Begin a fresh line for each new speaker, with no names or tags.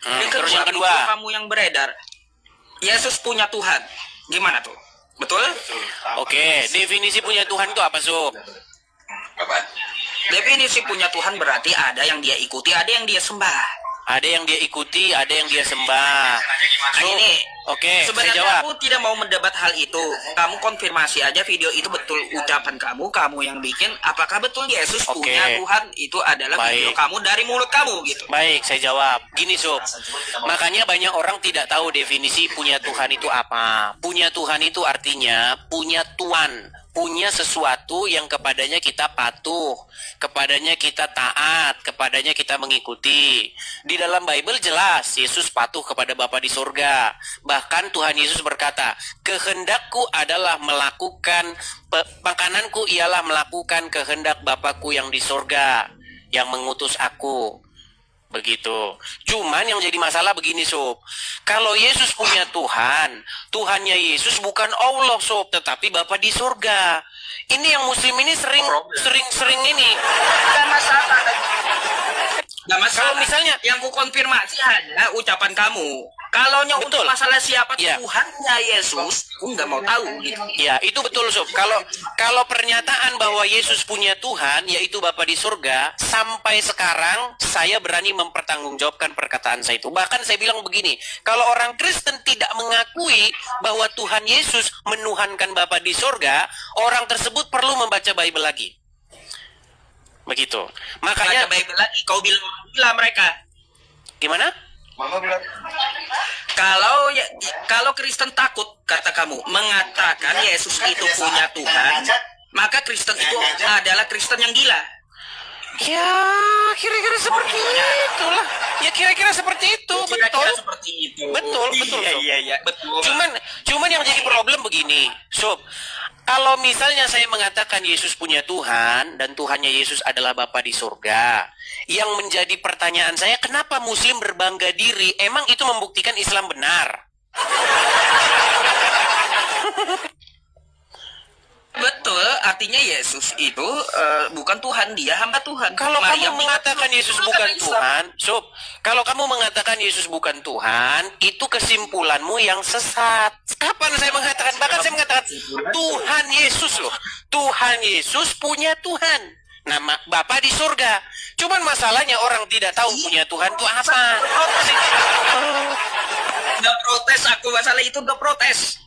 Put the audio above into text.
Terus yang kedua,
kamu yang beredar, Yesus punya Tuhan. Gimana tuh? Betul?
Oke, definisi punya Tuhan itu apa, Sob?
Definisi punya Tuhan berarti ada yang dia ikuti, ada yang dia sembah.
Ada yang dia ikuti, ada yang dia sembah.
Nah, ini,
Oke, saya
sebenarnya
jawab.
aku tidak mau mendebat hal itu. Kamu konfirmasi aja video itu betul ucapan kamu yang bikin. Apakah betul Yesus punya Tuhan? Itu adalah video kamu dari mulut kamu gitu.
Baik, saya jawab. Gini, Sob. Makanya banyak orang tidak tahu definisi punya Tuhan itu apa. Punya Tuhan itu artinya punya tuan. Punya sesuatu yang kepadanya kita patuh, kepadanya kita taat, kepadanya kita mengikuti. Di dalam Bible jelas Yesus patuh kepada Bapa di surga. Bahkan Tuhan Yesus berkata, kehendakku adalah melakukan, makananku ialah melakukan kehendak Bapakku yang di surga, yang mengutus aku. Begitu. Cuman yang jadi masalah begini, Sob. Kalau Yesus punya Tuhan, Tuhannya Yesus bukan Allah, Sob, tetapi Bapa di surga. Ini yang Muslim ini sering ini.
Gak masalah. Gak masalah.
Kalau misalnya
yang ku konfirmasi hanya ucapan kamu. Kalau untuk masalah siapa Tuhannya Yesus, aku nggak mau tahu. Gitu.
Ya, itu betul, Sob. Kalau pernyataan bahwa Yesus punya Tuhan, yaitu Bapa di surga, sampai sekarang saya berani mempertanggungjawabkan perkataan saya itu. Bahkan saya bilang begini, kalau orang Kristen tidak mengakui bahwa Tuhan Yesus menuhankan Bapa di surga, orang tersebut perlu membaca Bible lagi. Begitu. Makanya
baca Bible lagi, kau bilang mereka.
Gimana?
Kalau Kristen takut, kata kamu, mengatakan Yesus itu punya Tuhan, maka Kristen itu adalah Kristen yang gila.
Ya, kira-kira seperti itulah. Ya, kira-kira seperti itu, betul.
Seperti itu.
Betul.
Iya, betul.
Cuman yang jadi problem begini, Sob. Kalau misalnya saya mengatakan Yesus punya Tuhan dan Tuhannya Yesus adalah Bapa di surga, yang menjadi pertanyaan saya, kenapa Muslim berbangga diri? Emang itu membuktikan Islam benar?
Betul, artinya Yesus itu bukan Tuhan, dia hamba Tuhan.
Kalau kamu mengatakan Yesus bukan Tuhan, Sob, kalau kamu mengatakan Yesus bukan Tuhan, itu kesimpulanmu yang sesat. Kapan saya mengatakan? Bahkan saya mengatakan Tuhan Yesus loh. Tuhan Yesus punya Tuhan. Nama Bapa di surga. Cuman masalahnya orang tidak tahu punya Tuhan itu apa.
Gak protes aku masalah itu, gak protes.